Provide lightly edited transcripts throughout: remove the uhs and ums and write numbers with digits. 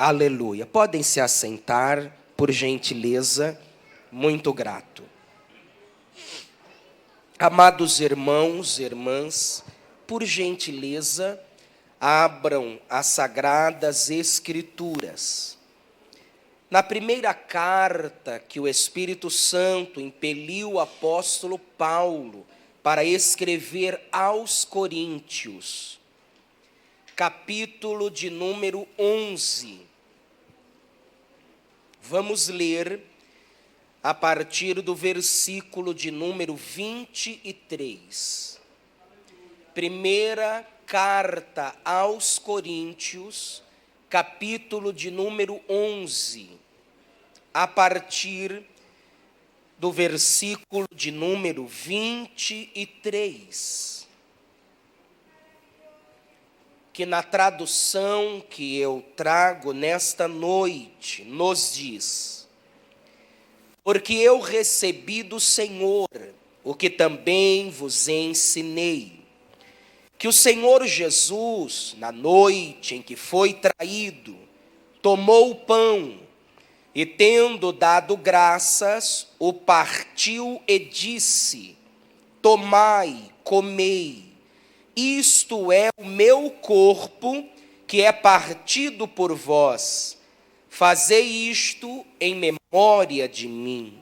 Aleluia. Podem se assentar, por gentileza, muito grato. Amados irmãos e irmãs, por gentileza, abram as Sagradas Escrituras. Na primeira carta que o Espírito Santo impeliu o apóstolo Paulo para escrever aos Coríntios, capítulo de número 11. Vamos ler a partir do versículo de número 23. Primeira carta aos Coríntios, capítulo de número 11, a partir do versículo de número 23. Que na tradução que eu trago nesta noite, nos diz: porque eu recebi do Senhor o que também vos ensinei, que o Senhor Jesus, na noite em que foi traído, tomou o pão e, tendo dado graças, o partiu e disse: tomai, comei, isto é o meu corpo, que é partido por vós. Fazei isto em memória de mim.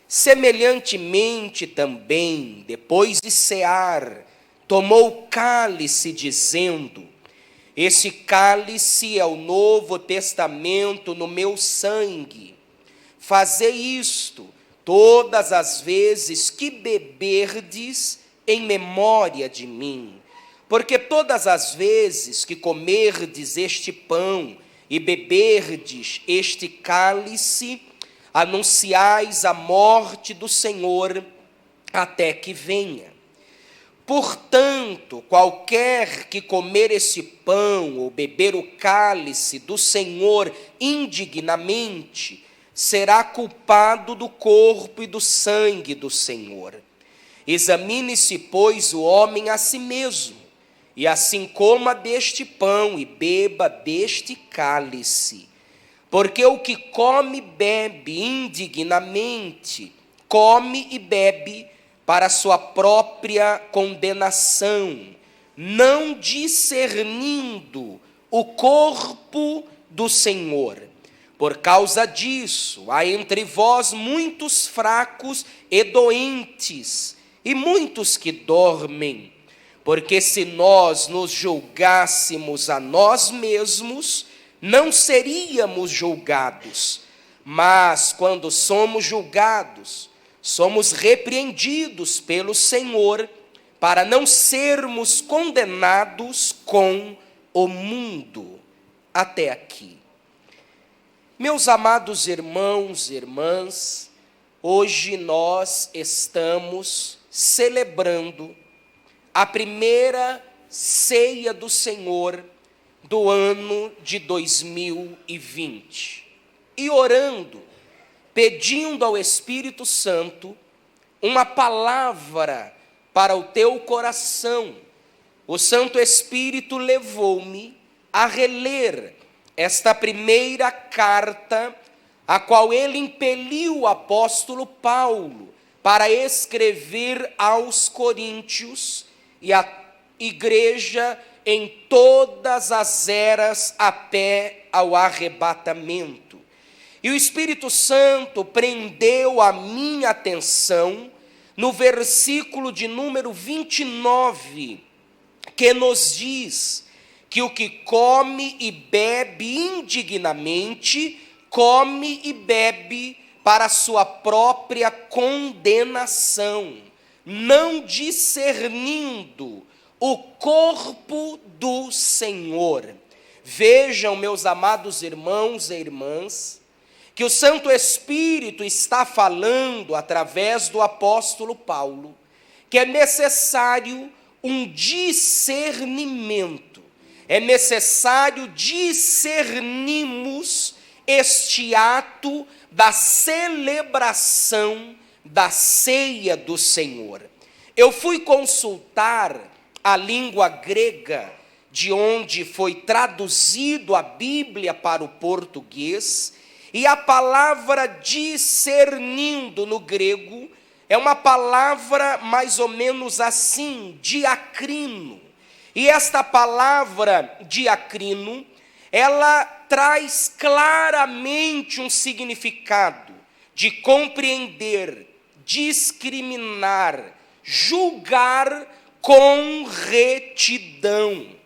Semelhantemente também, depois de cear, tomou o cálice, dizendo: esse cálice é o Novo Testamento no meu sangue. Fazei isto todas as vezes que beberdes, em memória de mim. Porque todas as vezes que comerdes este pão e beberdes este cálice, anunciais a morte do Senhor até que venha. Portanto, qualquer que comer esse pão ou beber o cálice do Senhor indignamente, será culpado do corpo e do sangue do Senhor. Examine-se, pois, o homem a si mesmo, e assim coma deste pão e beba deste cálice. Porque o que come e bebe indignamente, come e bebe para sua própria condenação, não discernindo o corpo do Senhor. Por causa disso, há entre vós muitos fracos e doentes, e muitos que dormem. Porque se nós nos julgássemos a nós mesmos, não seríamos julgados. Mas quando somos julgados, somos repreendidos pelo Senhor, para não sermos condenados com o mundo. Até aqui. Meus amados irmãos e irmãs, hoje nós estamos celebrando a primeira ceia do Senhor do ano de 2020 e orando, pedindo ao Espírito Santo uma palavra para o teu coração. O Santo Espírito levou-me a reler esta primeira carta, a qual ele impeliu o apóstolo Paulo para escrever aos Coríntios e à igreja em todas as eras até ao arrebatamento. E o Espírito Santo prendeu a minha atenção no versículo de número 29, que nos diz que o que come e bebe indignamente, come e bebe para sua própria condenação, não discernindo o corpo do Senhor. Vejam, meus amados irmãos e irmãs, que o Santo Espírito está falando através do apóstolo Paulo, que é necessário um discernimento, é necessário discernirmos este ato da celebração da ceia do Senhor. Eu fui consultar a língua grega de onde foi traduzido a Bíblia para o português, e a palavra discernindo no grego é uma palavra mais ou menos assim, diacrino. E esta palavra diacrino, ela traz claramente um significado de compreender, discriminar, julgar com retidão.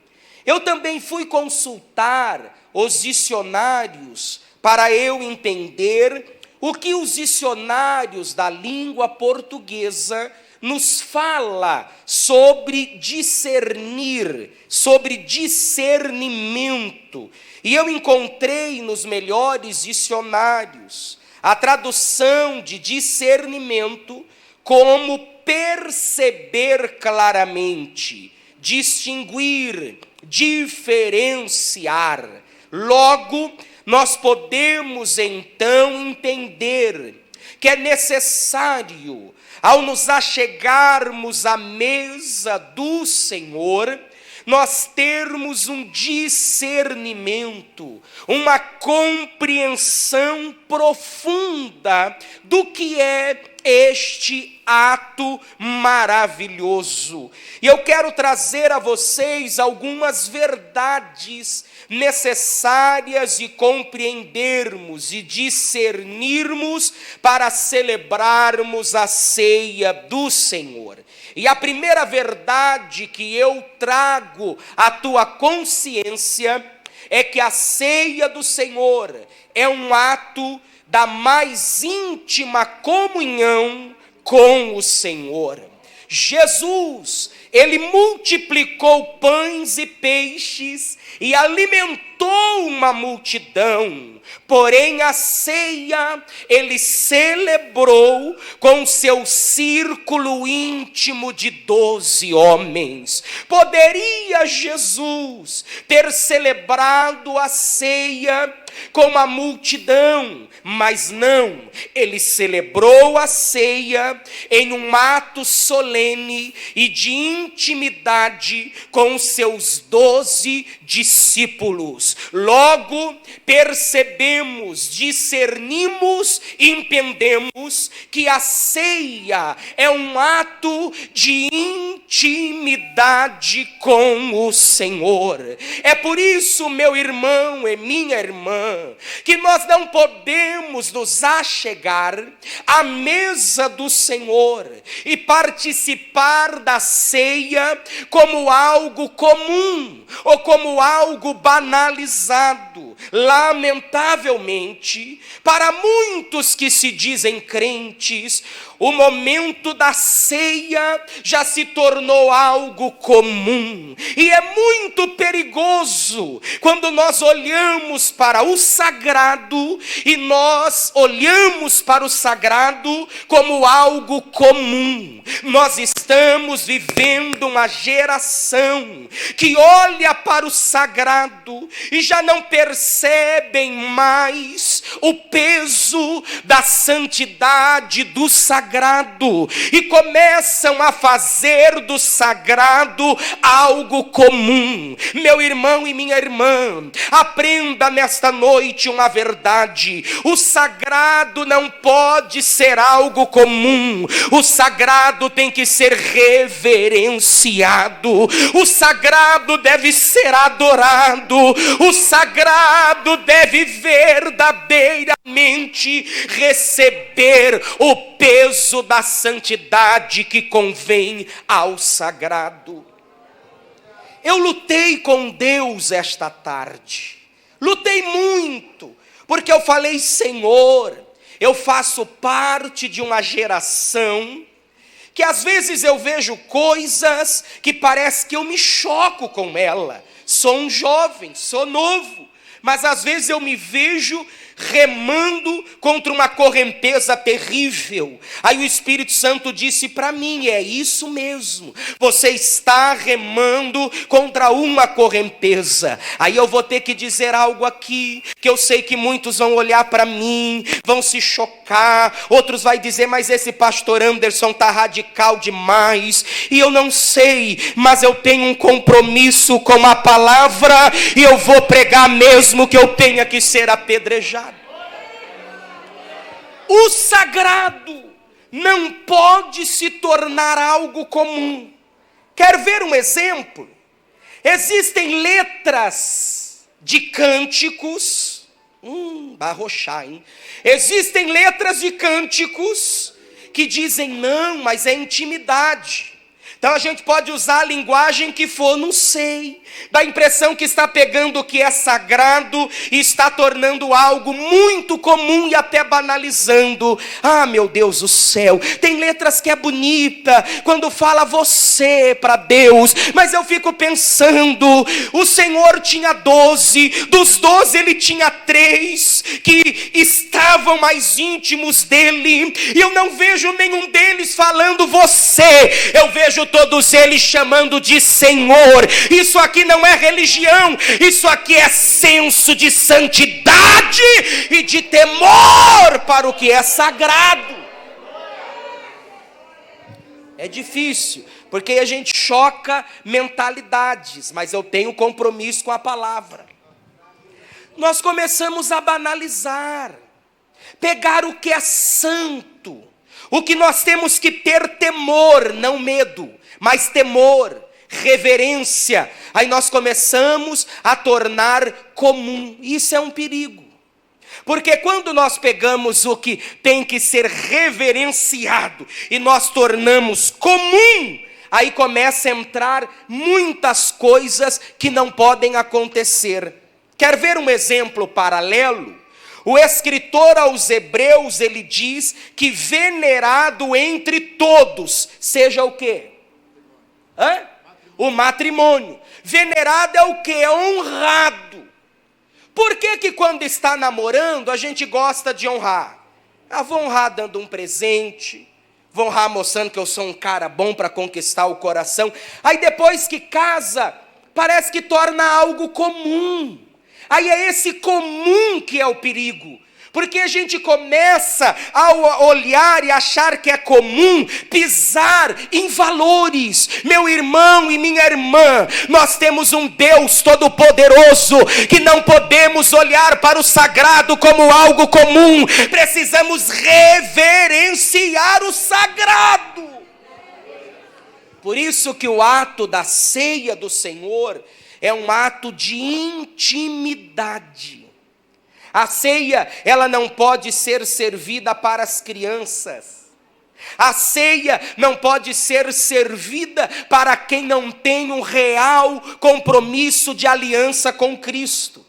Eu também fui consultar os dicionários para eu entender o que os dicionários da língua portuguesa nos fala sobre discernir, sobre discernimento. E eu encontrei nos melhores dicionários a tradução de discernimento como perceber claramente, distinguir, diferenciar. Logo, nós podemos então entender que é necessário, ao nos achegarmos à mesa do Senhor, nós termos um discernimento, uma compreensão profunda do que é este ato maravilhoso. E eu quero trazer a vocês algumas verdades necessárias de compreendermos e discernirmos para celebrarmos a ceia do Senhor. E a primeira verdade que eu trago à tua consciência é que a ceia do Senhor é um ato da mais íntima comunhão com o Senhor. Jesus, ele multiplicou pães e peixes e alimentou uma multidão. Porém, a ceia ele celebrou com seu círculo íntimo de 12 homens. Poderia Jesus ter celebrado a ceia com a multidão, mas não, ele celebrou a ceia em um ato solene e de intimidade com seus 12 discípulos. Logo, percebemos, discernimos e entendemos que a ceia é um ato de intimidade com o Senhor. É por isso, meu irmão e minha irmã, que nós não podemos nos achegar à mesa do Senhor e participar da ceia como algo comum ou como algo banalizado. Lamentavelmente, para muitos que se dizem crentes, o momento da ceia já se tornou algo comum. E é muito perigoso quando nós olhamos para o sagrado e nós olhamos para o sagrado como algo comum. Nós estamos vivendo uma geração que olha para o sagrado e já não percebem mais o peso da santidade do sagrado e começam a fazer do sagrado algo comum. Meu irmão e minha irmã, aprenda nesta noite uma verdade: o sagrado não pode ser algo comum, o sagrado tem que ser reverenciado, o sagrado deve ser adorado, o sagrado deve verdadeiramente receber o peso da santidade que convém ao sagrado. Eu lutei com Deus esta tarde, lutei muito, porque eu falei: Senhor, eu faço parte de uma geração que às vezes eu vejo coisas que parece que eu me choco com ela. Sou um jovem, sou novo, mas às vezes eu me vejo remando contra uma correnteza terrível. Aí o Espírito Santo disse para mim: é isso mesmo, você está remando contra uma correnteza. Aí eu vou ter que dizer algo aqui, que eu sei que muitos vão olhar para mim, vão se chocar, outros vão dizer: mas esse pastor Anderson está radical demais. E eu não sei, mas eu tenho um compromisso com a palavra, e eu vou pregar mesmo que eu tenha que ser apedrejado. O sagrado não pode se tornar algo comum. Quer ver um exemplo? Existem letras de cânticos, vai arrochar, hein? Existem letras de cânticos que dizem: não, mas é intimidade. Então a gente pode usar a linguagem que for, não sei. Dá a impressão que está pegando o que é sagrado e está tornando algo muito comum e até banalizando. Ah, meu Deus do céu, tem letras que é bonita quando fala você para Deus, mas eu fico pensando, o Senhor tinha 12, dos 12 ele tinha 3 que estavam mais íntimos dele, e eu não vejo nenhum deles falando você, eu vejo todos eles chamando de Senhor. Isso aqui não é religião, isso aqui é senso de santidade e de temor para o que é sagrado. É difícil, porque a gente choca mentalidades, mas eu tenho compromisso com a palavra. Nós começamos a banalizar, pegar o que é santo, o que nós temos que ter temor, não medo, mas temor, reverência. Aí nós começamos a tornar comum. Isso é um perigo, porque quando nós pegamos o que tem que ser reverenciado e nós tornamos comum, aí começa a entrar muitas coisas que não podem acontecer. Quer ver um exemplo paralelo? O escritor aos Hebreus, ele diz que venerado entre todos seja o quê? O matrimônio. Venerado é o quê? É honrado. Por que que quando está namorando a gente gosta de honrar? Vou honrar dando um presente, vou honrar mostrando que eu sou um cara bom para conquistar o coração. Aí depois que casa, parece que torna algo comum. Aí é esse comum que é o perigo. Porque a gente começa a olhar e achar que é comum pisar em valores. Meu irmão e minha irmã, nós temos um Deus todo-poderoso que não podemos olhar para o sagrado como algo comum. Precisamos reverenciar o sagrado. Por isso que o ato da ceia do Senhor é um ato de intimidade. A ceia, ela não pode ser servida para as crianças. A ceia não pode ser servida para quem não tem um real compromisso de aliança com Cristo.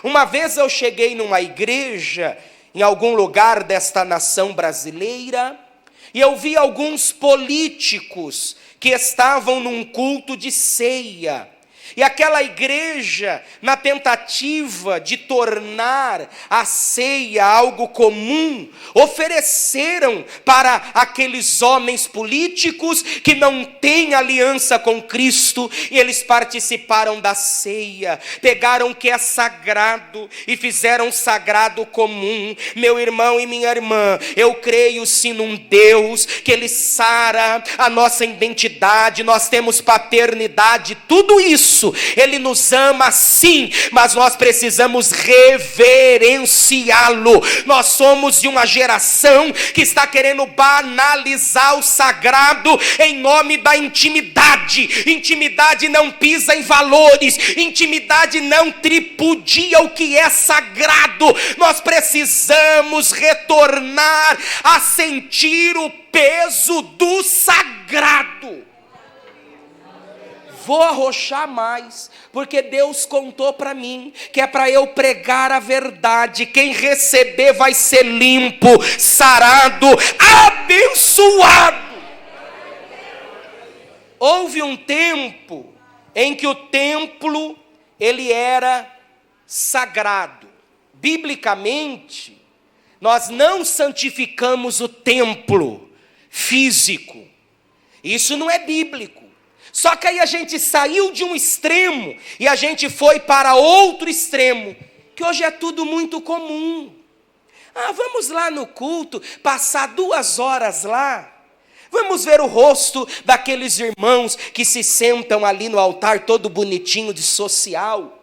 Uma vez eu cheguei numa igreja, em algum lugar desta nação brasileira, e eu vi alguns políticos que estavam num culto de ceia. E aquela igreja, na tentativa de tornar a ceia algo comum, ofereceram para aqueles homens políticos que não têm aliança com Cristo, e eles participaram da ceia, pegaram o que é sagrado e fizeram sagrado comum. Meu irmão e minha irmã, eu creio sim num Deus que Ele sara a nossa identidade, nós temos paternidade, tudo isso. Ele nos ama sim, mas nós precisamos reverenciá-lo. Nós somos de uma geração que está querendo banalizar o sagrado em nome da intimidade. Intimidade não pisa em valores, intimidade não tripudia o que é sagrado. Nós precisamos retornar a sentir o peso do sagrado. Vou arrochar mais, porque Deus contou para mim que é para eu pregar a verdade. Quem receber vai ser limpo, sarado, abençoado. Houve um tempo em que o templo ele era sagrado, biblicamente, nós não santificamos o templo físico. Isso não é bíblico. Só que aí a gente saiu de um extremo e a gente foi para outro extremo, que hoje é tudo muito comum. Vamos lá no culto, passar 2 horas lá. Vamos ver o rosto daqueles irmãos que se sentam ali no altar todo bonitinho de social.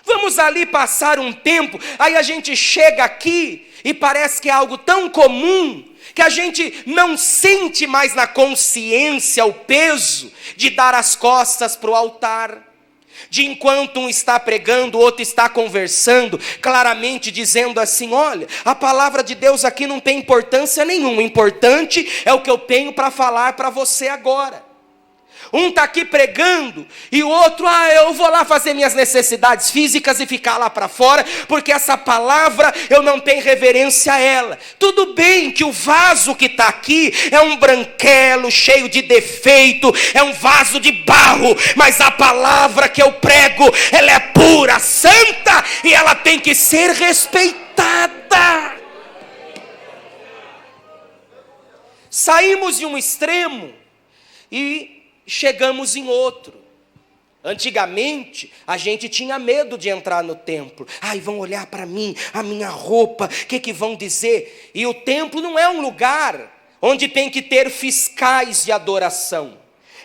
Vamos ali passar um tempo, aí a gente chega aqui e parece que é algo tão comum que a gente não sente mais na consciência o peso de dar as costas para o altar. De enquanto um está pregando, o outro está conversando, claramente dizendo assim: olha, a palavra de Deus aqui não tem importância nenhuma, o importante é o que eu tenho para falar para você agora. Um está aqui pregando e o outro, eu vou lá fazer minhas necessidades físicas e ficar lá para fora, porque essa palavra eu não tenho reverência a ela. Tudo bem que o vaso que está aqui é um branquelo cheio de defeito, é um vaso de barro, mas a palavra que eu prego, ela é pura, santa, e ela tem que ser respeitada. Saímos de um extremo e chegamos em outro. Antigamente, a gente tinha medo de entrar no templo. Vão olhar para mim, a minha roupa, o que vão dizer? E o templo não é um lugar onde tem que ter fiscais de adoração.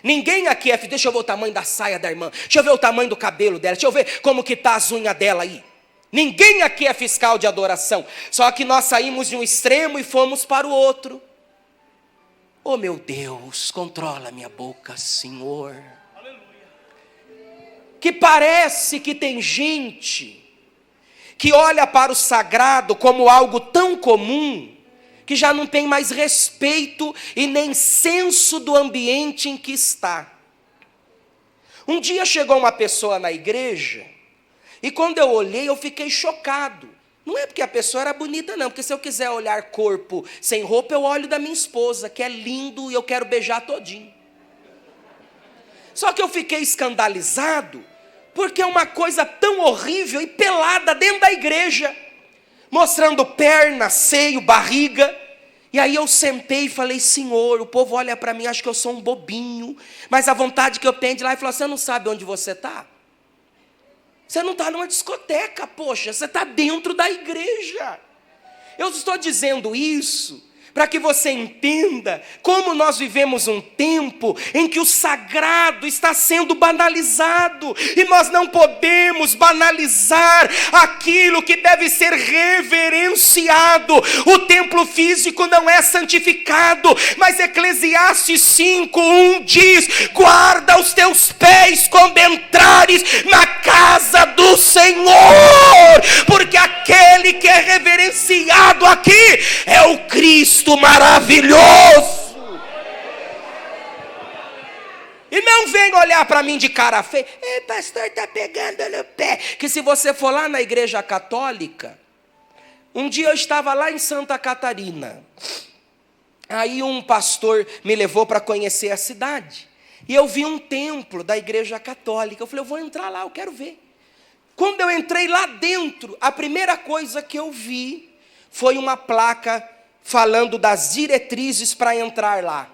Ninguém aqui deixa eu ver o tamanho da saia da irmã, deixa eu ver o tamanho do cabelo dela, deixa eu ver como que está as unhas dela aí. Ninguém aqui é fiscal de adoração. Só que nós saímos de um extremo e fomos para o outro. Oh meu Deus, controla minha boca, Senhor. Aleluia. Que parece que tem gente que olha para o sagrado como algo tão comum, que já não tem mais respeito e nem senso do ambiente em que está. Um dia chegou uma pessoa na igreja, e quando eu olhei eu fiquei chocado. Não é porque a pessoa era bonita não, porque se eu quiser olhar corpo sem roupa, eu olho da minha esposa, que é lindo e eu quero beijar todinho. Só que eu fiquei escandalizado, porque é uma coisa tão horrível e pelada dentro da igreja, mostrando perna, seio, barriga. E aí eu sentei e falei: Senhor, o povo olha para mim, acha que eu sou um bobinho, mas a vontade que eu tenho de ir lá e falar: você não sabe onde você está? Você não está numa discoteca, poxa, você está dentro da igreja. Eu estou dizendo isso para que você entenda como nós vivemos um tempo em que o sagrado está sendo banalizado, e nós não podemos banalizar aquilo que deve ser reverenciado. O templo físico não é santificado, mas Eclesiastes 5:1 diz: guarda os teus pés quando entrares na casa do Senhor, porque aquele que é reverenciado aqui é o Cristo maravilhoso. E não vem olhar para mim de cara feia: pastor, está pegando no pé. Que se você for lá na igreja católica, um dia eu estava lá em Santa Catarina, aí um pastor me levou para conhecer a cidade, e eu vi um templo da igreja católica. Eu falei: eu vou entrar lá, eu quero ver. Quando eu entrei lá dentro, a primeira coisa que eu vi foi uma placa falando das diretrizes para entrar lá.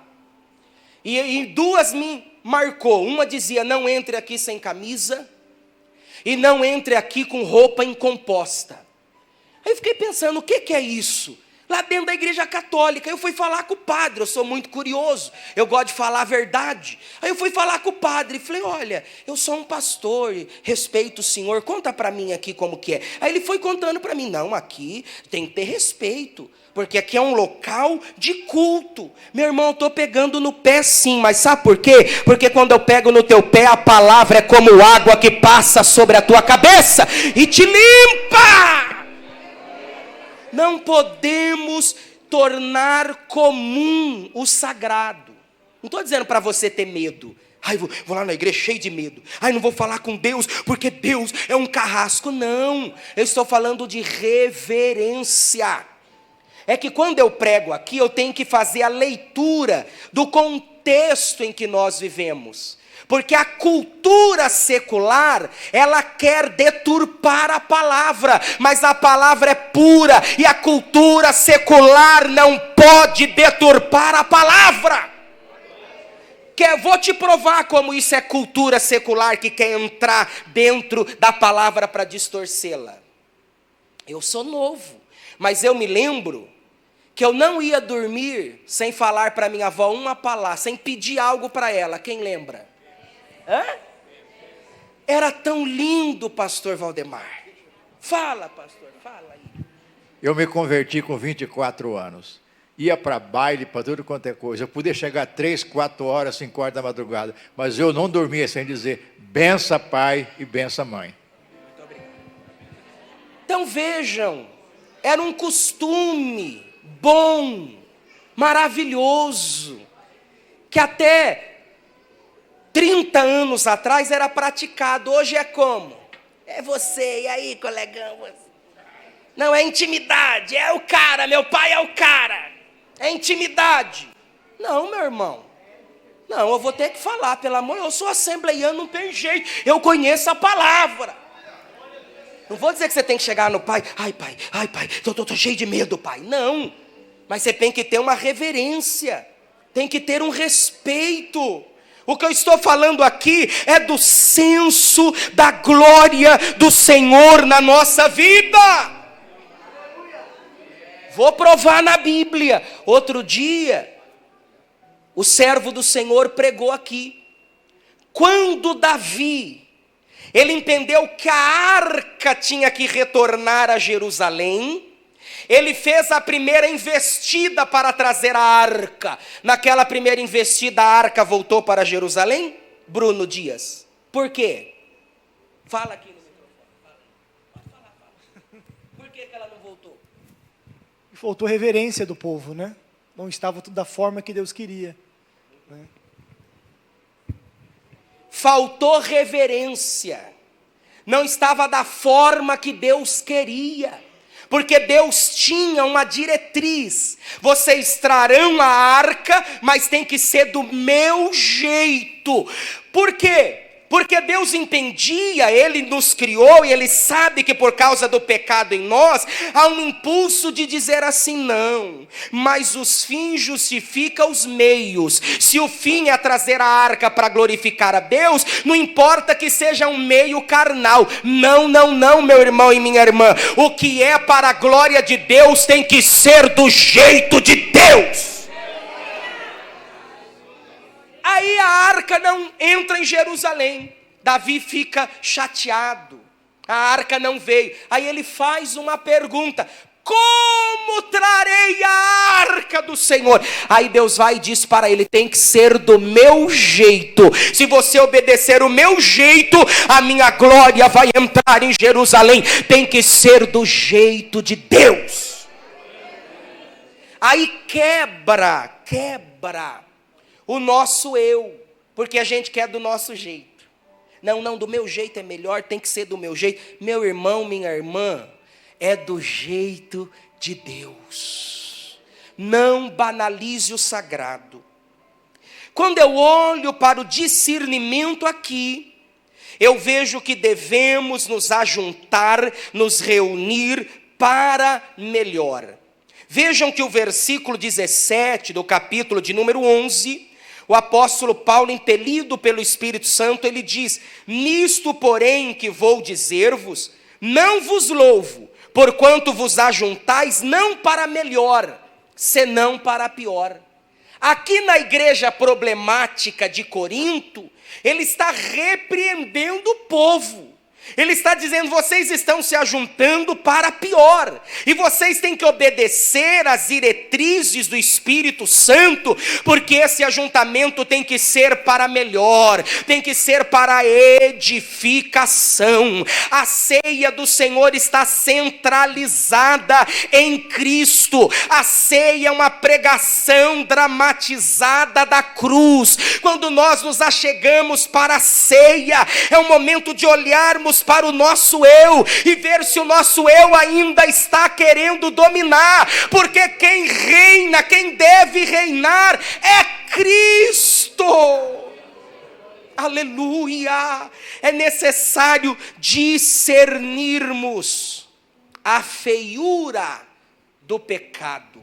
E 2 me marcou. Uma dizia: não entre aqui sem camisa, e não entre aqui com roupa incomposta. Aí eu fiquei pensando: o que é isso? Lá dentro da igreja católica. Eu fui falar com o padre, eu sou muito curioso, eu gosto de falar a verdade. Aí eu fui falar com o padre e falei: olha, eu sou um pastor, respeito o senhor, conta para mim aqui como que é. Aí ele foi contando para mim: não, aqui tem que ter respeito, porque aqui é um local de culto. Meu irmão, eu estou pegando no pé sim, mas sabe por quê? Porque quando eu pego no teu pé, a palavra é como água que passa sobre a tua cabeça e te limpa. Não podemos tornar comum o sagrado. Não estou dizendo para você ter medo. Vou lá na igreja cheio de medo. Não vou falar com Deus, porque Deus é um carrasco. Não, eu estou falando de reverência. É que quando eu prego aqui, eu tenho que fazer a leitura do contexto em que nós vivemos. Porque a cultura secular, ela quer deturpar a palavra, mas a palavra é pura, e a cultura secular não pode deturpar a palavra. Vou te provar como isso é cultura secular que quer entrar dentro da palavra para distorcê-la. Eu sou novo, mas eu me lembro que eu não ia dormir sem falar para minha avó uma palavra, sem pedir algo para ela. Quem lembra? Hã? Era tão lindo, pastor Valdemar. Fala, pastor, fala aí. Eu me converti com 24 anos. Ia para baile, para tudo quanto é coisa. Eu podia chegar 3, 4 horas, 5 horas da madrugada. Mas eu não dormia sem dizer, bença pai e bença mãe. Muito obrigado. Então vejam, era um costume bom, maravilhoso, que até 30 anos atrás era praticado. Hoje é como? É você, e aí, colegão? Não, é intimidade, é o cara, meu pai é o cara. É intimidade. Não, meu irmão. Não, eu vou ter que falar, pelo amor, eu sou assembleiano, não tem jeito. Eu conheço a palavra. Não vou dizer que você tem que chegar no pai. Ai, pai, tô cheio de medo, pai. Não, mas você tem que ter uma reverência. Tem que ter um respeito. O que eu estou falando aqui é do senso da glória do Senhor na nossa vida. Vou provar na Bíblia. Outro dia, o servo do Senhor pregou aqui. Quando Davi, ele entendeu que a arca tinha que retornar a Jerusalém, ele fez a primeira investida para trazer a arca. Naquela primeira investida, a arca voltou para Jerusalém? Bruno Dias. Por quê? Fala aqui no microfone. Fala. Por que ela não voltou? Faltou reverência do povo, né? Não estava tudo da forma que Deus queria. Né? Faltou reverência. Não estava da forma que Deus queria. Porque Deus tinha uma diretriz. Vocês trarão a arca, mas tem que ser do meu jeito. Por quê? Porque Deus entendia, Ele nos criou e Ele sabe que por causa do pecado em nós, há um impulso de dizer assim, não, mas os fins justificam os meios. Se o fim é trazer a arca para glorificar a Deus, não importa que seja um meio carnal. Não, meu irmão e minha irmã. O que é para a glória de Deus tem que ser do jeito de Deus. Aí a arca não entra em Jerusalém. Davi fica chateado. A arca não veio. Aí ele faz uma pergunta: como trarei a arca do Senhor? Aí Deus vai e diz para ele: tem que ser do meu jeito. Se você obedecer o meu jeito, a minha glória vai entrar em Jerusalém. Tem que ser do jeito de Deus. Aí quebra o nosso eu, porque a gente quer do nosso jeito. Não, do meu jeito é melhor, tem que ser do meu jeito. Meu irmão, minha irmã, é do jeito de Deus. Não banalize o sagrado. Quando eu olho para o discernimento aqui, eu vejo que devemos nos ajuntar, nos reunir para melhor. Vejam que o versículo 17 do capítulo de número 11, o apóstolo Paulo, impelido pelo Espírito Santo, ele diz: nisto, porém, que vou dizer-vos, não vos louvo, porquanto vos ajuntais não para melhor, senão para pior. Aqui na igreja problemática de Corinto, ele está repreendendo o povo. Ele está dizendo: vocês estão se ajuntando para pior, e vocês têm que obedecer às diretrizes do Espírito Santo, porque esse ajuntamento tem que ser para melhor, tem que ser para edificação. A ceia do Senhor está centralizada em Cristo. A ceia é uma pregação dramatizada da cruz. Quando nós nos achegamos para a ceia, é um momento de olharmos para o nosso eu e ver se o nosso eu ainda está querendo dominar, porque quem reina, quem deve reinar é Cristo. Aleluia! É necessário discernirmos a feiura do pecado.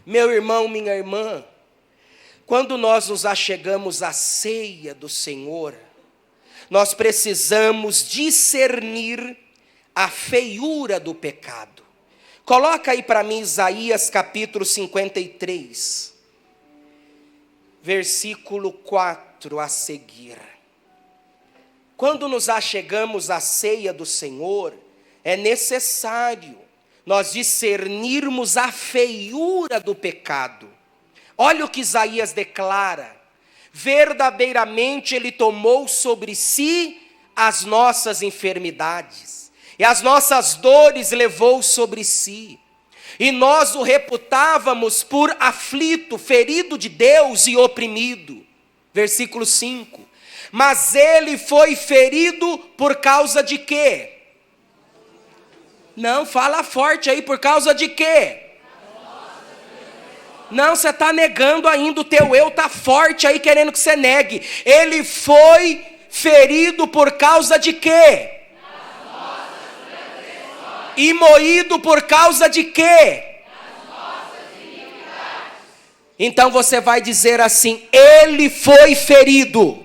Meu irmão, minha irmã, quando nós nos achegamos à ceia do Senhor, nós precisamos discernir a feiura do pecado. Coloca aí para mim Isaías capítulo 53, versículo 4 a seguir. Quando nos achegamos à ceia do Senhor, é necessário nós discernirmos a feiura do pecado. Olha o que Isaías declara: verdadeiramente Ele tomou sobre si as nossas enfermidades, e as nossas dores levou sobre si, e nós o reputávamos por aflito, ferido de Deus e oprimido. Versículo 5, mas Ele foi ferido por causa de quê? Não, fala forte aí, por causa de quê? Não, você está negando ainda, o teu eu está forte aí, querendo que você negue. Ele foi ferido por causa de quê? E moído por causa de quê? Então você vai dizer assim: Ele foi ferido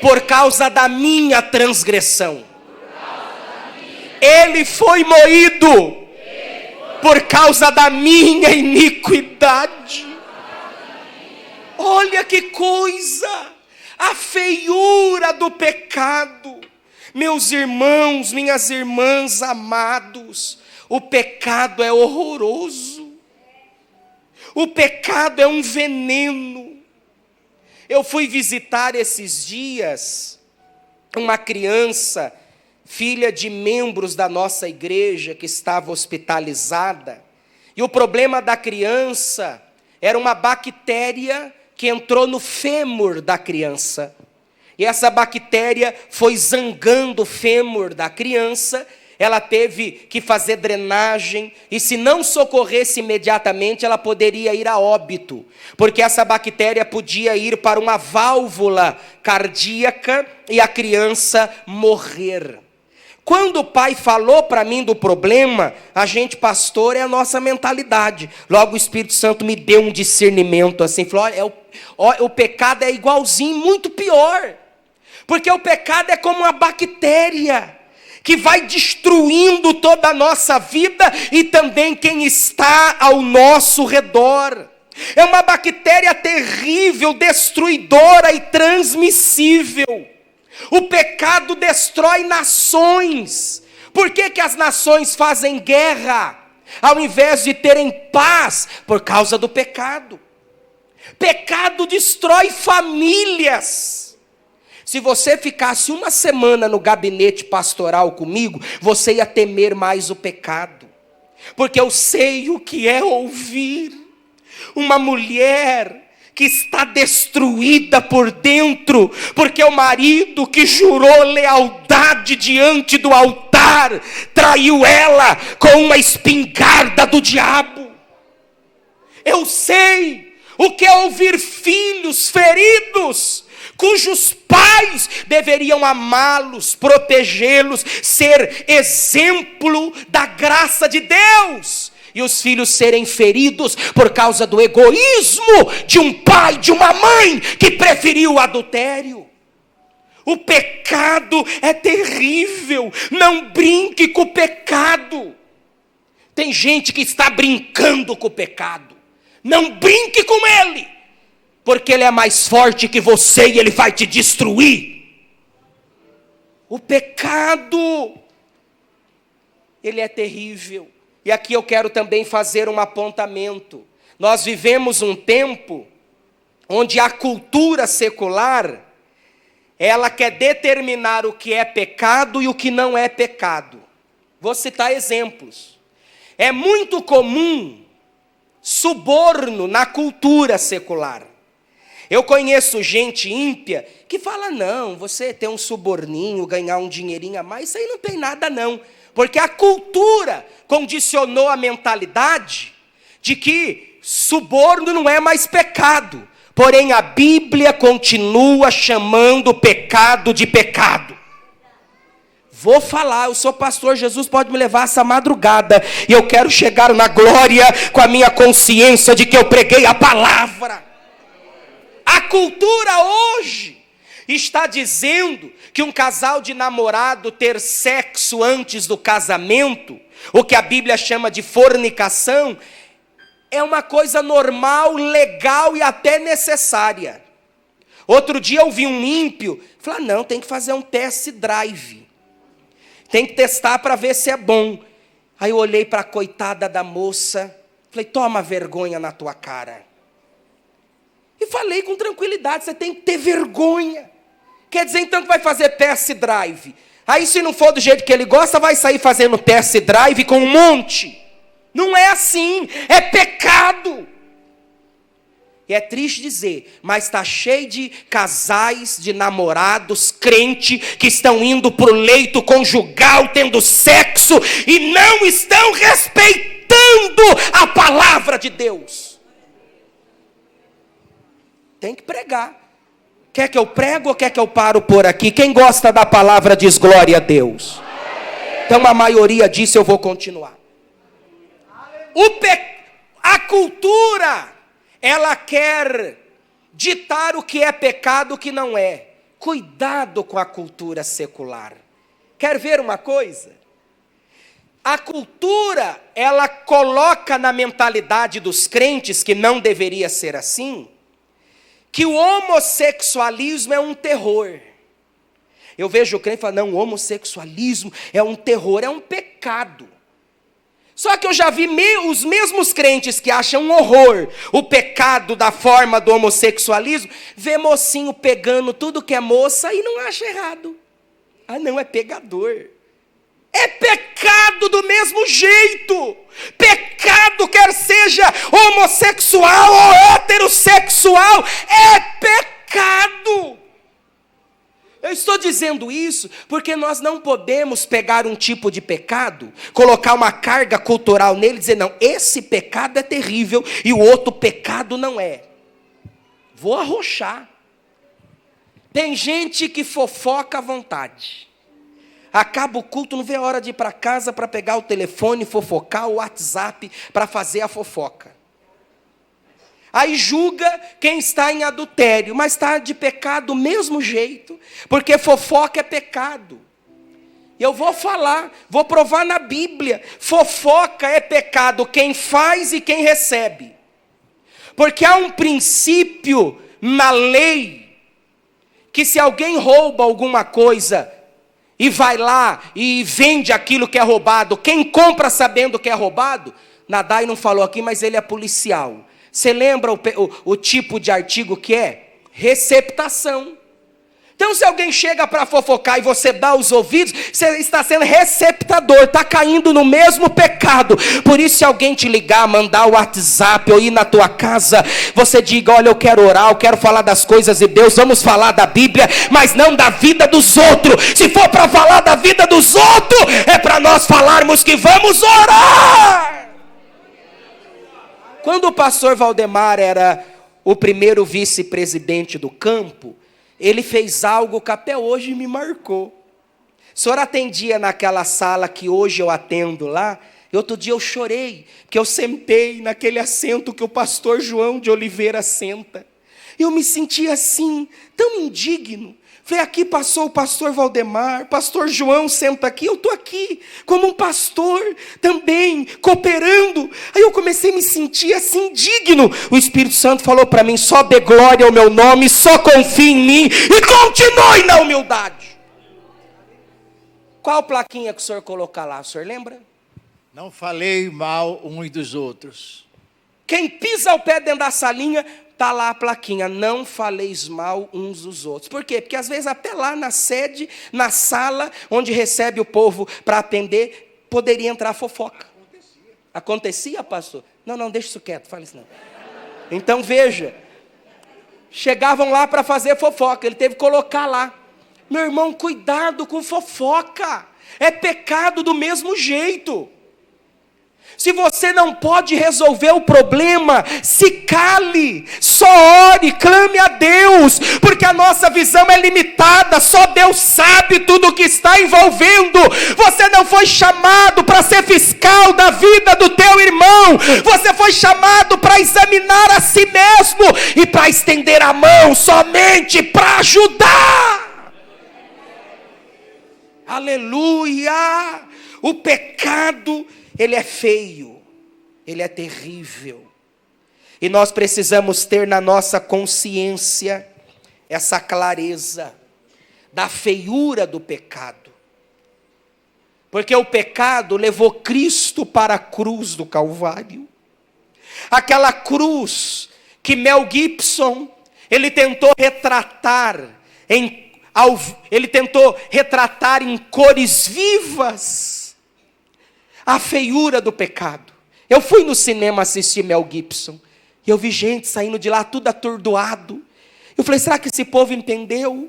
por causa da minha transgressão. Ele foi moído por causa da minha iniquidade. Olha que coisa, a feiura do pecado. Meus irmãos, minhas irmãs amados, o pecado é horroroso. O pecado é um veneno. Eu fui visitar esses dias uma criança, filha de membros da nossa igreja, que estava hospitalizada. E o problema da criança era uma bactéria que entrou no fêmur da criança. E essa bactéria foi zangando o fêmur da criança. Ela teve que fazer drenagem, e se não socorresse imediatamente, ela poderia ir a óbito, porque essa bactéria podia ir para uma válvula cardíaca e a criança morrer. Quando o pai falou para mim do problema, a gente, pastor, é a nossa mentalidade. Logo o Espírito Santo me deu um discernimento assim, falou: olha, o pecado é igualzinho, muito pior, porque o pecado é como uma bactéria que vai destruindo toda a nossa vida e também quem está ao nosso redor. É uma bactéria terrível, destruidora e transmissível. O pecado destrói nações. Por que as nações fazem guerra ao invés de terem paz? Por causa do pecado. Pecado destrói famílias. Se você ficasse uma semana no gabinete pastoral comigo, você ia temer mais o pecado. Porque eu sei o que é ouvir uma mulher que está destruída por dentro, porque o marido que jurou lealdade diante do altar, traiu ela com uma espingarda do diabo. Eu sei o que é ouvir filhos feridos, cujos pais deveriam amá-los, protegê-los, ser exemplo da graça de Deus, e os filhos serem feridos por causa do egoísmo de um pai, de uma mãe que preferiu o adultério. O pecado é terrível, não brinque com o pecado. Tem gente que está brincando com o pecado, não brinque com ele, porque ele é mais forte que você e ele vai te destruir. O pecado, ele é terrível. E aqui eu quero também fazer um apontamento. Nós vivemos um tempo onde a cultura secular, ela quer determinar o que é pecado e o que não é pecado. Vou citar exemplos. É muito comum suborno na cultura secular. Eu conheço gente ímpia que fala: não, você ter um suborninho, ganhar um dinheirinho a mais, isso aí não tem nada não. Porque a cultura condicionou a mentalidade de que suborno não é mais pecado. Porém, a Bíblia continua chamando o pecado de pecado. Vou falar, eu sou pastor, Jesus pode me levar essa madrugada, e eu quero chegar na glória com a minha consciência de que eu preguei a palavra. A cultura hoje está dizendo que um casal de namorado ter sexo antes do casamento, o que a Bíblia chama de fornicação, é uma coisa normal, legal e até necessária. Outro dia eu vi um ímpio falar, não, tem que fazer um test drive. Tem que testar para ver se é bom. Aí eu olhei para a coitada da moça, falei, toma vergonha na tua cara. E falei com tranquilidade, você tem que ter vergonha. Quer dizer então que vai fazer test drive. Aí se não for do jeito que ele gosta, vai sair fazendo test drive com um monte. Não é assim, é pecado. E é triste dizer, mas está cheio de casais, de namorados, crente, que estão indo para o leito conjugal, tendo sexo, e não estão respeitando a palavra de Deus. Tem que pregar. Quer que eu prego ou quer que eu paro por aqui? Quem gosta da palavra diz glória a Deus. Então a maioria disse, eu vou continuar. A cultura, ela quer ditar o que é pecado e o que não é. Cuidado com a cultura secular. Quer ver uma coisa? A cultura, ela coloca na mentalidade dos crentes, que não deveria ser assim, que o homossexualismo é um terror. Eu vejo o crente falando, não, o homossexualismo é um terror, é um pecado. Só que eu já vi os mesmos crentes que acham um horror o pecado da forma do homossexualismo, vê mocinho pegando tudo que é moça e não acha errado. Ah não, é pegador. É pecado do mesmo jeito. Pecado, quer seja homossexual ou heterossexual, é pecado. Eu estou dizendo isso porque nós não podemos pegar um tipo de pecado, colocar uma carga cultural nele e dizer, não, esse pecado é terrível e o outro pecado não é. Vou arrochar. Tem gente que fofoca à vontade. Acaba o culto, não vê a hora de ir para casa para pegar o telefone, fofocar, o WhatsApp para fazer a fofoca. Aí julga quem está em adultério, mas está de pecado do mesmo jeito, porque fofoca é pecado. E eu vou falar, vou provar na Bíblia, fofoca é pecado quem faz e quem recebe. Porque há um princípio na lei, que se alguém rouba alguma coisa, e vai lá e vende aquilo que é roubado, quem compra sabendo que é roubado, Nadai não falou aqui, mas ele é policial. Você lembra o tipo de artigo que é? Receptação. Então se alguém chega para fofocar e você dá os ouvidos, você está sendo receptador, está caindo no mesmo pecado. Por isso se alguém te ligar, mandar o WhatsApp ou ir na tua casa, você diga, olha eu quero orar, eu quero falar das coisas de Deus, vamos falar da Bíblia, mas não da vida dos outros. Se for para falar da vida dos outros, é para nós falarmos que vamos orar. Quando o pastor Valdemar era o primeiro vice-presidente do campo, ele fez algo que até hoje me marcou. O senhor atendia naquela sala que hoje eu atendo lá, e outro dia eu chorei, que eu sentei naquele assento que o pastor João de Oliveira senta. Eu me senti assim, tão indigno. Falei, aqui passou o pastor Valdemar, pastor João senta aqui, eu estou aqui, como um pastor também, cooperando. Aí eu comecei a me sentir assim, digno. O Espírito Santo falou para mim, só dê glória ao meu nome, só confie em mim e continue na humildade. Qual plaquinha que o senhor colocar lá, o senhor lembra? Não falei mal uns dos outros. Quem pisa o pé dentro da salinha, está lá a plaquinha, não faleis mal uns dos outros. Por quê? Porque às vezes até lá na sede, na sala, onde recebe o povo para atender, poderia entrar fofoca. Acontecia, pastor? Não, deixa isso quieto, fala isso não. Então veja, chegavam lá para fazer fofoca, ele teve que colocar lá. Meu irmão, cuidado com fofoca, é pecado do mesmo jeito. Se você não pode resolver o problema, se cale, só ore, clame a Deus, porque a nossa visão é limitada, só Deus sabe tudo o que está envolvendo. Você não foi chamado para ser fiscal da vida do teu irmão, você foi chamado para examinar a si mesmo e para estender a mão somente para ajudar. Aleluia! O pecado, ele é feio, ele é terrível, e nós precisamos ter na nossa consciência essa clareza da feiura do pecado, porque o pecado levou Cristo para a cruz do Calvário, aquela cruz que Mel Gibson, ele tentou retratar em cores vivas, a feiura do pecado. Eu fui no cinema assistir Mel Gibson, e eu vi gente saindo de lá tudo atordoado. Eu falei, será que esse povo entendeu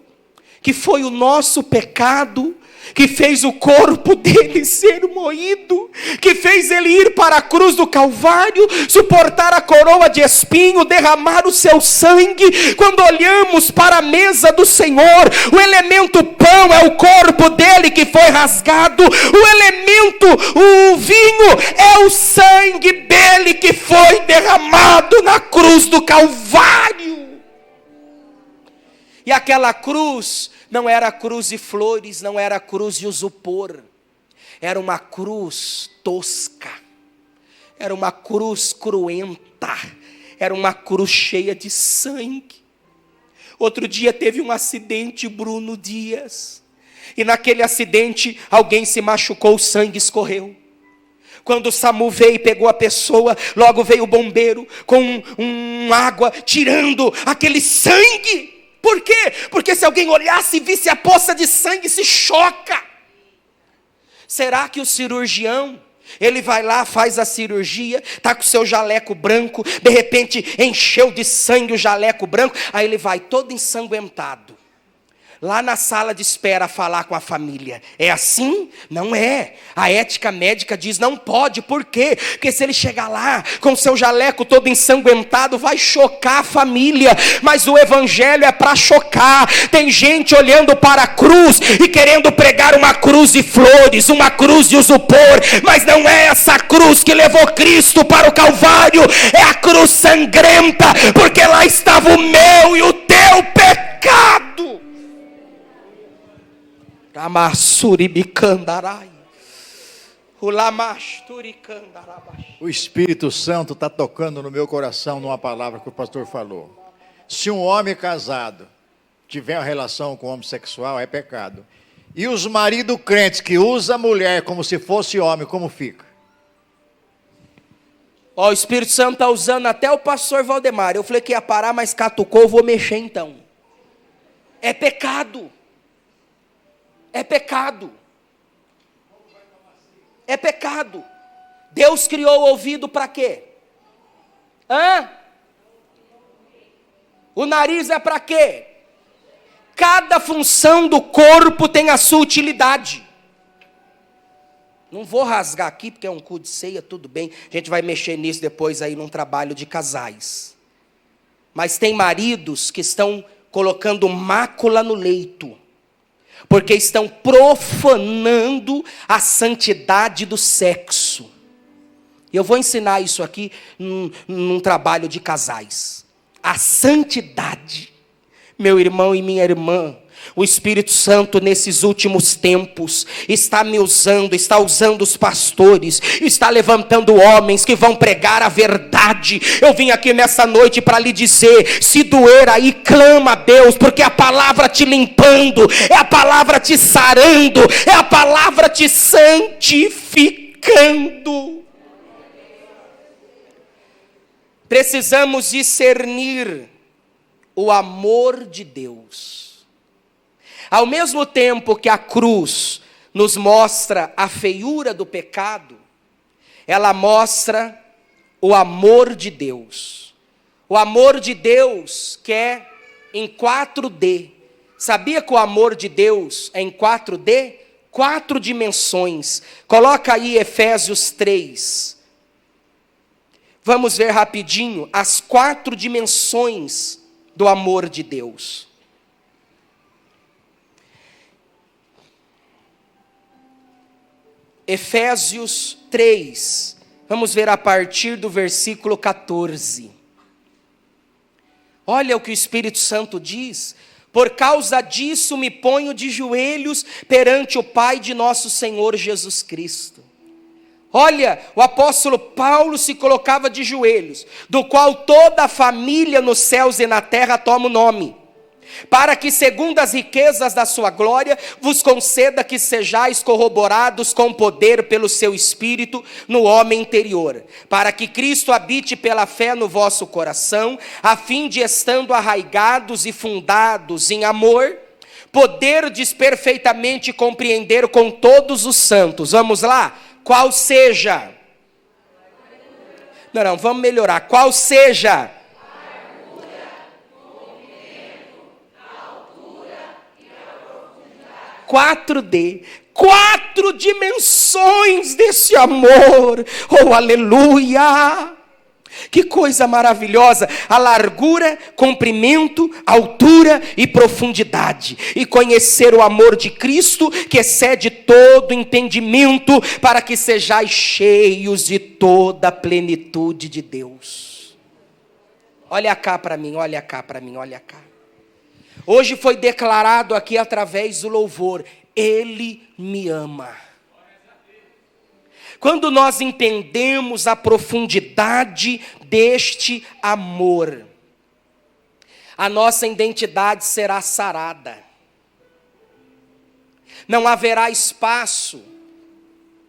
que foi o nosso pecado que fez o corpo dele ser moído, que fez ele ir para a cruz do Calvário, suportar a coroa de espinho, derramar o seu sangue? Quando olhamos para a mesa do Senhor, o elemento pão é o corpo dele que foi rasgado, o vinho é o sangue dele que foi derramado na cruz do Calvário. E aquela cruz não era a cruz de flores, não era a cruz de isopor, era uma cruz tosca, era uma cruz cruenta, era uma cruz cheia de sangue. Outro dia teve um acidente, Bruno Dias, e naquele acidente alguém se machucou, o sangue escorreu. Quando o SAMU veio e pegou a pessoa, logo veio o bombeiro com água, tirando aquele sangue. Por quê? Porque se alguém olhasse e visse a poça de sangue, se choca. Será que o cirurgião, ele vai lá, faz a cirurgia, está com o seu jaleco branco, de repente encheu de sangue o jaleco branco, aí ele vai todo ensanguentado, lá na sala de espera falar com a família? É assim? Não é. A ética médica diz não pode. Por quê? Porque se ele chegar lá com seu jaleco todo ensanguentado, vai chocar a família. Mas o evangelho é para chocar. Tem gente olhando para a cruz e querendo pregar uma cruz de flores, uma cruz de isopor, mas não é essa cruz que levou Cristo para o Calvário. É a cruz sangrenta, porque lá estava o meu e o teu pecado. O Espírito Santo está tocando no meu coração numa palavra que o pastor falou. Se um homem casado tiver uma relação com homossexual, é pecado. E os maridos crentes que usam a mulher como se fosse homem, como fica? O Espírito Santo está usando até o pastor Valdemar. Eu falei que ia parar, mas catucou, eu vou mexer então. É pecado. É pecado. É pecado. Deus criou o ouvido para quê? O nariz é para quê? Cada função do corpo tem a sua utilidade. Não vou rasgar aqui porque é um cu de ceia, tudo bem. A gente vai mexer nisso depois aí num trabalho de casais. Mas tem maridos que estão colocando mácula no leito, porque estão profanando a santidade do sexo. E eu vou ensinar isso aqui num trabalho de casais. A santidade, meu irmão e minha irmã, o Espírito Santo nesses últimos tempos está me usando, está usando os pastores, está levantando homens que vão pregar a verdade. Eu vim aqui nessa noite para lhe dizer, se doer aí, clama a Deus, porque é a palavra te limpando, é a palavra te sarando, é a palavra te santificando. Precisamos discernir o amor de Deus. Ao mesmo tempo que a cruz nos mostra a feiura do pecado, ela mostra o amor de Deus. O amor de Deus que é em 4D. Sabia que o amor de Deus é em 4D? 4 dimensões. Coloca aí Efésios 3, vamos ver rapidinho as 4 dimensões do amor de Deus. Efésios 3, vamos ver a partir do versículo 14. Olha o que o Espírito Santo diz: por causa disso me ponho de joelhos perante o Pai de nosso Senhor Jesus Cristo. Olha, o apóstolo Paulo se colocava de joelhos, do qual toda a família nos céus e na terra toma o nome, para que segundo as riquezas da sua glória, vos conceda que sejais corroborados com poder pelo seu Espírito no homem interior, para que Cristo habite pela fé no vosso coração, a fim de, estando arraigados e fundados em amor, poderdes perfeitamente compreender com todos os santos. Vamos lá? Qual seja? Não, vamos melhorar. Qual seja? 4D, 4 dimensões desse amor. Oh, aleluia! Que coisa maravilhosa! A largura, comprimento, altura e profundidade. E conhecer o amor de Cristo, que excede todo entendimento, para que sejais cheios de toda a plenitude de Deus. Olha cá para mim, olha cá para mim, olha cá. Hoje foi declarado aqui através do louvor: Ele me ama. Quando nós entendemos a profundidade deste amor, a nossa identidade será sarada. Não haverá espaço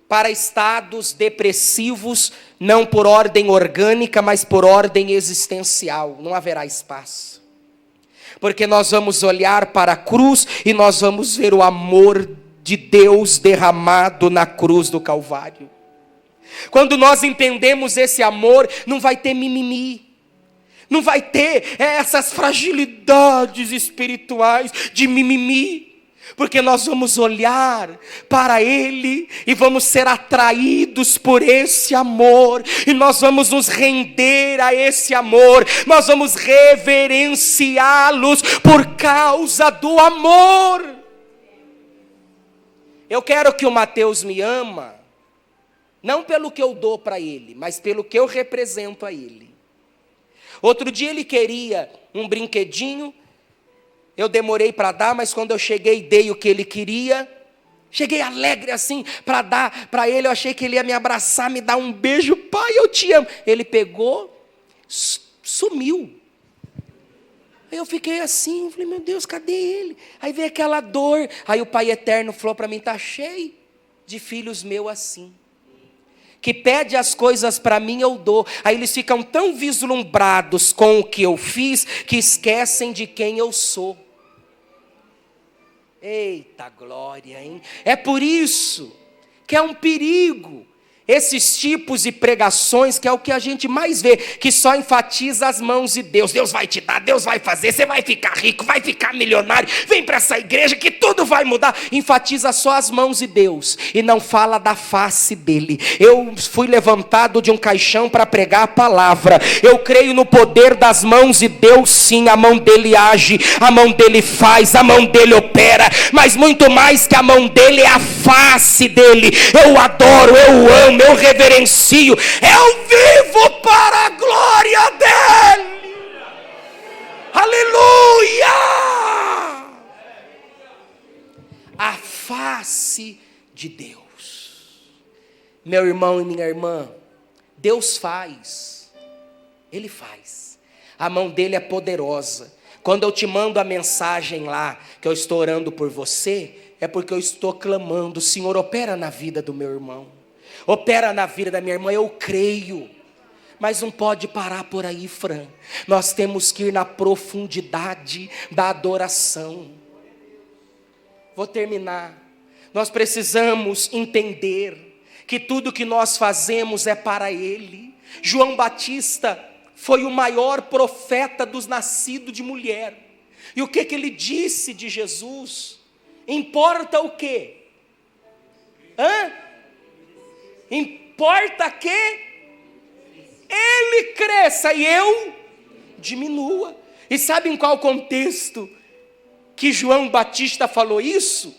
para estados depressivos, não por ordem orgânica, mas por ordem existencial. Não haverá espaço. Porque nós vamos olhar para a cruz e nós vamos ver o amor de Deus derramado na cruz do Calvário. Quando nós entendemos esse amor, não vai ter mimimi, não vai ter essas fragilidades espirituais de mimimi, porque nós vamos olhar para Ele e vamos ser atraídos por esse amor, e nós vamos nos render a esse amor, nós vamos reverenciá-los por causa do amor. Eu quero que o Mateus me ama, não pelo que eu dou para ele, mas pelo que eu represento a ele. Outro dia ele queria um brinquedinho, eu demorei para dar, mas quando eu cheguei, dei o que ele queria. Cheguei alegre assim, para dar para ele, eu achei que ele ia me abraçar, me dar um beijo. Pai, eu te amo. Ele pegou, sumiu. Aí eu fiquei assim, falei, meu Deus, cadê ele? Aí veio aquela dor. Aí o Pai Eterno falou para mim, está cheio de filhos meus assim, que pede as coisas para mim, eu dou. Aí eles ficam tão vislumbrados com o que eu fiz, que esquecem de quem eu sou. Eita glória, hein? É por isso que é um perigo esses tipos de pregações, que é o que a gente mais vê, que só enfatiza as mãos de Deus. Deus vai te dar, Deus vai fazer, você vai ficar rico, vai ficar milionário, vem para essa igreja que tudo vai mudar. Enfatiza só as mãos de Deus e não fala da face dele. Eu fui levantado de um caixão para pregar a palavra. Eu creio no poder das mãos de Deus, sim. A mão dele age, a mão dele faz, a mão dele opera, mas muito mais que a mão dele é a face dele. Eu adoro, eu amo, eu reverencio, eu vivo para a glória dele. Aleluia! A face de Deus. Meu irmão e minha irmã, Deus faz, Ele faz. A mão dele é poderosa. Quando eu te mando a mensagem lá, que eu estou orando por você, é porque eu estou clamando, Senhor, opera na vida do meu irmão, opera na vida da minha irmã. Eu creio, mas não pode parar por aí, Fran. Nós temos que ir na profundidade da adoração. Vou terminar. Nós precisamos entender que tudo que nós fazemos é para Ele. João Batista foi o maior profeta dos nascidos de mulher. E o que ele disse de Jesus? Importa o quê? Importa que ele cresça e eu diminua. E sabe em qual contexto que João Batista falou isso?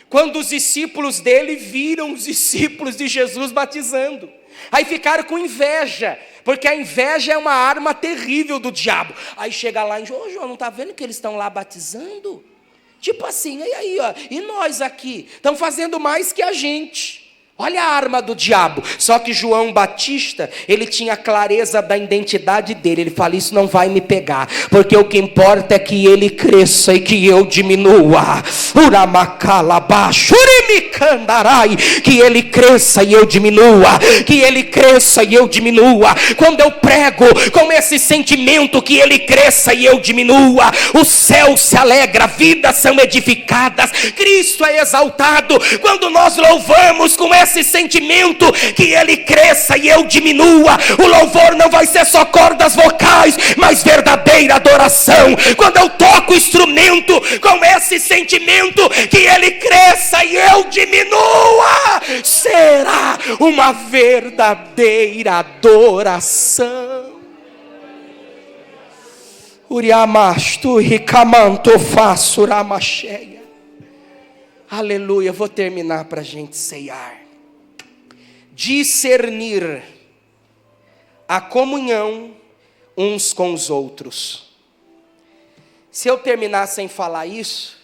Quando os discípulos dele viram os discípulos de Jesus batizando. Aí ficaram com inveja, porque a inveja é uma arma terrível do diabo. Aí chega lá e diz: ô João, não está vendo que eles estão lá batizando? Tipo assim, e aí, ó, e nós aqui? Estão fazendo mais que a gente. Olha a arma do diabo. Só que João Batista, ele tinha clareza da identidade dele. Ele fala: isso não vai me pegar, porque o que importa é que ele cresça e que eu diminua. Que ele cresça e eu diminua. Que ele cresça e eu diminua. Quando eu prego com esse sentimento que ele cresça e eu diminua, o céu se alegra, vidas são edificadas, Cristo é exaltado. Quando nós louvamos com esse sentimento que ele cresça e eu diminua, o louvor não vai ser só cordas vocais, mas verdadeira adoração. Quando eu toco o instrumento com esse sentimento que ele cresça e eu diminua, será uma verdadeira adoração. Uriamastu ricamanto façuramacheia. Aleluia. Vou terminar para a gente ceiar. Discernir a comunhão uns com os outros. Se eu terminar sem falar isso,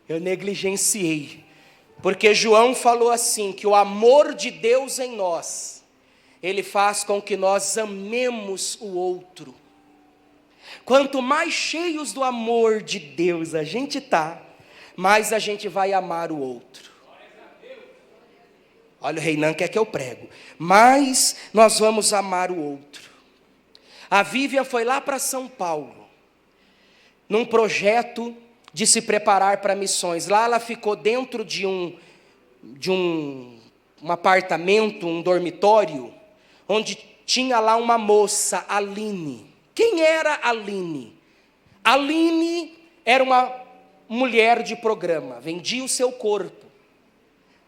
eu negligenciei. Porque João falou assim, que o amor de Deus em nós, ele faz com que nós amemos o outro. Quanto mais cheios do amor de Deus a gente está, mais a gente vai amar o outro. Olha, o Reinan quer que eu prego. Mas nós vamos amar o outro. A Vivian foi lá para São Paulo, num projeto de se preparar para missões. Lá ela ficou dentro de um apartamento, um dormitório, onde tinha lá uma moça, Aline. Quem era Aline? Aline era uma mulher de programa, vendia o seu corpo.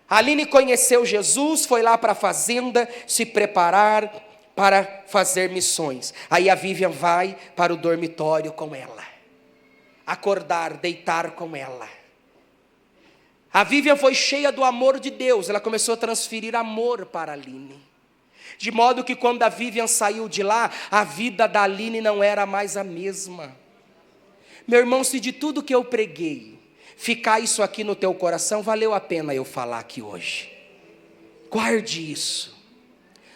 Aline conheceu Jesus, foi lá para a fazenda se preparar para fazer missões. Aí a Vivian vai para o dormitório com ela, acordar, deitar com ela. A Vivian foi cheia do amor de Deus, ela começou a transferir amor para a Aline. De modo que quando a Vivian saiu de lá, a vida da Aline não era mais a mesma. Meu irmão, se de tudo que eu preguei, ficar isso aqui no teu coração, valeu a pena eu falar aqui hoje. Guarde isso.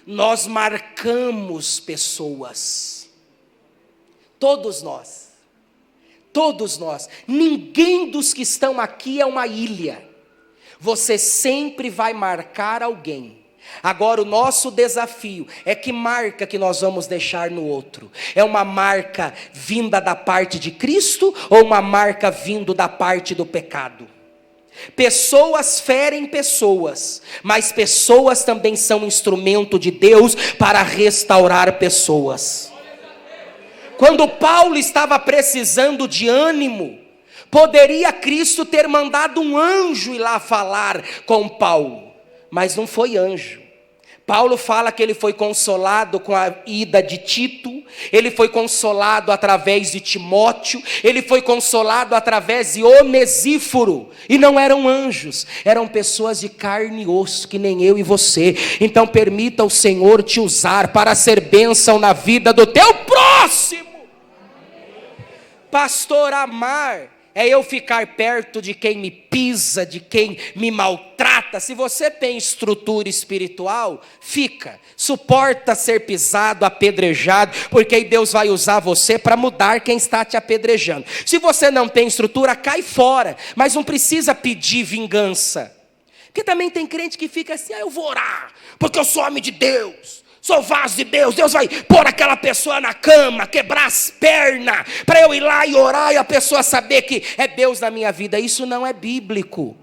Nós marcamos pessoas. Todos nós. Todos nós. Ninguém dos que estão aqui é uma ilha. Você sempre vai marcar alguém. Agora o nosso desafio é que marca que nós vamos deixar no outro. É uma marca vinda da parte de Cristo ou uma marca vindo da parte do pecado? Pessoas ferem pessoas, mas pessoas também são instrumento de Deus para restaurar pessoas. Quando Paulo estava precisando de ânimo, poderia Cristo ter mandado um anjo ir lá falar com Paulo, mas não foi anjo. Paulo fala que ele foi consolado com a ida de Tito, ele foi consolado através de Timóteo, ele foi consolado através de Onesíforo, e não eram anjos, eram pessoas de carne e osso, que nem eu e você. Então permita o Senhor te usar para ser bênção na vida do teu próximo. Pastor, amar é eu ficar perto de quem me pisa, de quem me maltrata. Se você tem estrutura espiritual, fica. Suporta ser pisado, apedrejado, porque aí Deus vai usar você para mudar quem está te apedrejando. Se você não tem estrutura, cai fora. Mas não precisa pedir vingança. Porque também tem crente que fica assim: eu vou orar, porque eu sou homem de Deus. Sou vaso de Deus, Deus vai pôr aquela pessoa na cama, quebrar as pernas, para eu ir lá e orar e a pessoa saber que é Deus na minha vida. Isso não é bíblico.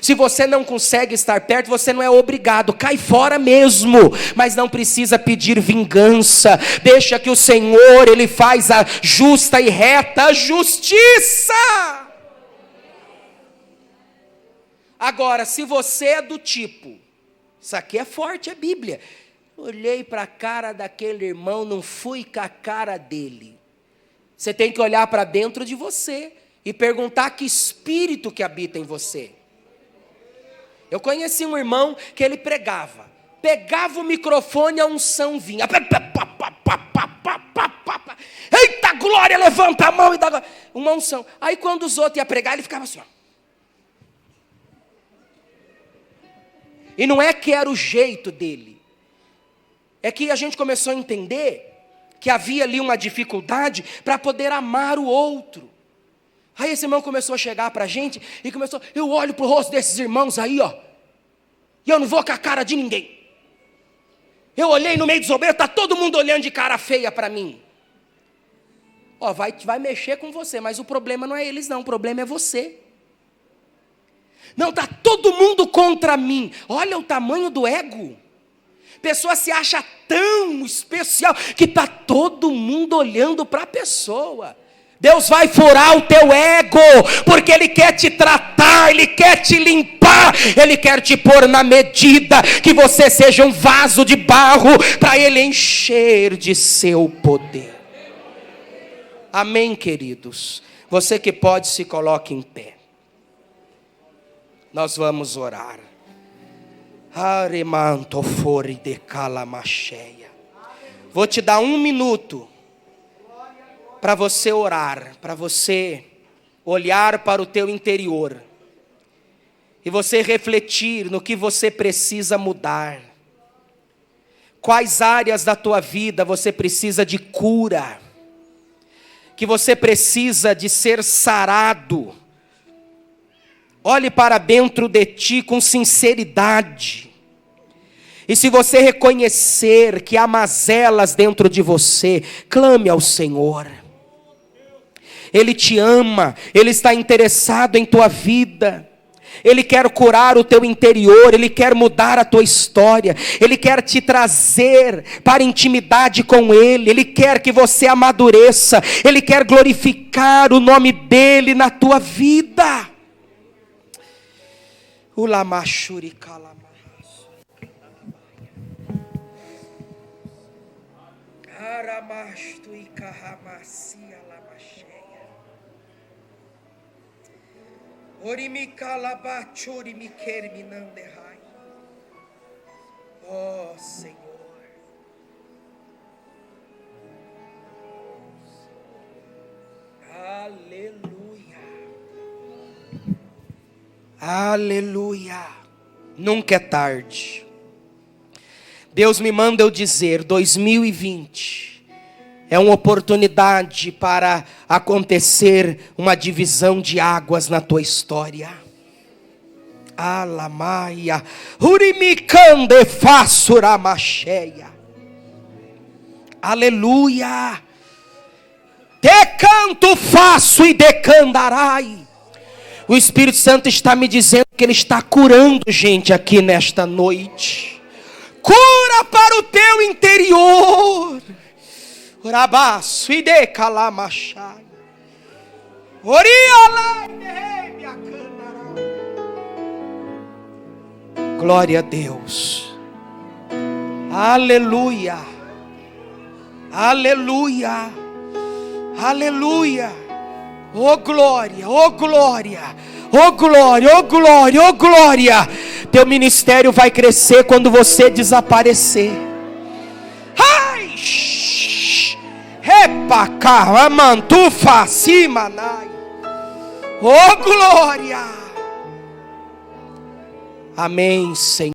Se você não consegue estar perto, você não é obrigado, cai fora mesmo, mas não precisa pedir vingança. Deixa que o Senhor, Ele faz a justa e reta justiça. Agora, se você é do tipo, isso aqui é forte, é Bíblia, Olhei para a cara daquele irmão, não fui com a cara dele. Você tem que olhar para dentro de você e perguntar que espírito que habita em você. Eu conheci um irmão que ele pregava o microfone, a unção vinha. Eita glória, levanta a mão e dá uma unção. Aí quando os outros iam pregar, ele ficava assim, ó. E não é que era o jeito dele. É que a gente começou a entender que havia ali uma dificuldade para poder amar o outro. Aí esse irmão começou a chegar para a gente e começou, eu olho para o rosto desses irmãos aí, ó, e eu não vou com a cara de ninguém. Eu olhei no meio dos obreiros, está todo mundo olhando de cara feia para mim. Ó, vai mexer com você, mas o problema não é eles não, o problema é você. Não, está todo mundo contra mim. Olha o tamanho do ego. Pessoa se acha tão especial que está todo mundo olhando para a pessoa. Deus vai furar o teu ego, porque Ele quer te tratar, Ele quer te limpar, Ele quer te pôr na medida, que você seja um vaso de barro, para Ele encher de seu poder. Amém, queridos? Você que pode, se coloque em pé. Nós vamos orar. Aremanto fore de calamacheia. Vou te dar 1 minuto para você orar, para você olhar para o teu interior e você refletir no que você precisa mudar. Quais áreas da tua vida você precisa de cura, que você precisa de ser sarado. Olhe para dentro de ti com sinceridade. E se você reconhecer que há mazelas dentro de você, clame ao Senhor. Ele te ama, Ele está interessado em tua vida. Ele quer curar o teu interior, Ele quer mudar a tua história. Ele quer te trazer para intimidade com Ele. Ele quer que você amadureça. Ele quer glorificar o nome dEle na tua vida. Ulamashuri kalamaras. Aramastu ikahamasiya lamasheya. Orimikalabachu mikerminandehai. Oh, Senhor. Aleluia. Aleluia. Nunca é tarde. Deus me manda eu dizer, 2020 é uma oportunidade para acontecer uma divisão de águas na tua história. Alamaia, urimicande fasuramacheia. Aleluia. Decanto faço e decandarai. O Espírito Santo está me dizendo que Ele está curando gente aqui nesta noite. Cura para o teu interior. Urabaço e de calamachai. Glória a Deus. Aleluia. Aleluia. Aleluia. Oh glória, oh glória, oh glória, oh glória, oh glória. Teu ministério vai crescer quando você desaparecer. Ai! Repacá, amantufa, simanai. Oh glória. Amém, Senhor.